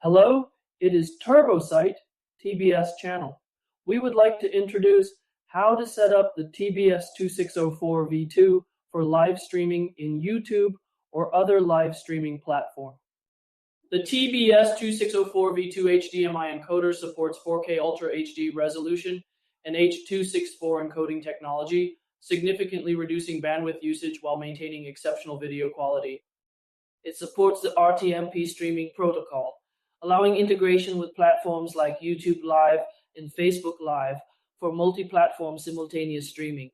Hello, it is TurboSite TBS channel. We would like to introduce how to set up the TBS2604V2 for live streaming in YouTube or other live streaming platform. The TBS2604V2 HDMI encoder supports 4K Ultra HD resolution and H.264 encoding technology, significantly reducing bandwidth usage while maintaining exceptional video quality. It supports the RTMP streaming protocol, allowing integration with platforms like YouTube Live and Facebook Live for multi-platform simultaneous streaming.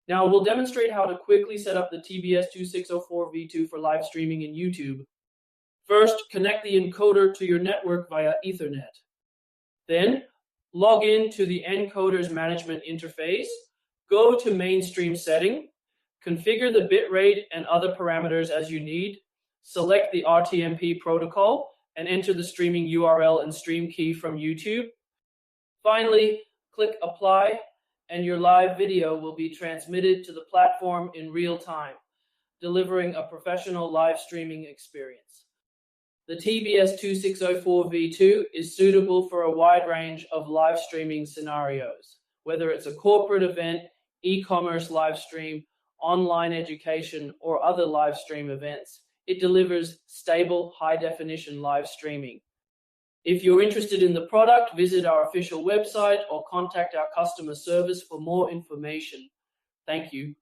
Now we'll demonstrate how to quickly set up the TBS2604V2 for live streaming in YouTube. First, connect the encoder to your network via Ethernet. Then, log in to the encoder's management interface, go to mainstream setting, configure the bitrate and other parameters as you need, select the RTMP protocol, and enter the streaming URL and stream key from YouTube. Finally, click Apply, and your live video will be transmitted to the platform in real time, delivering a professional live streaming experience. The TBS2604V2 is suitable for a wide range of live streaming scenarios, whether it's a corporate event, e-commerce live stream, online education, or other live stream events. It delivers stable, high-definition live streaming. If you're interested in the product, visit our official website or contact our customer service for more information. Thank you.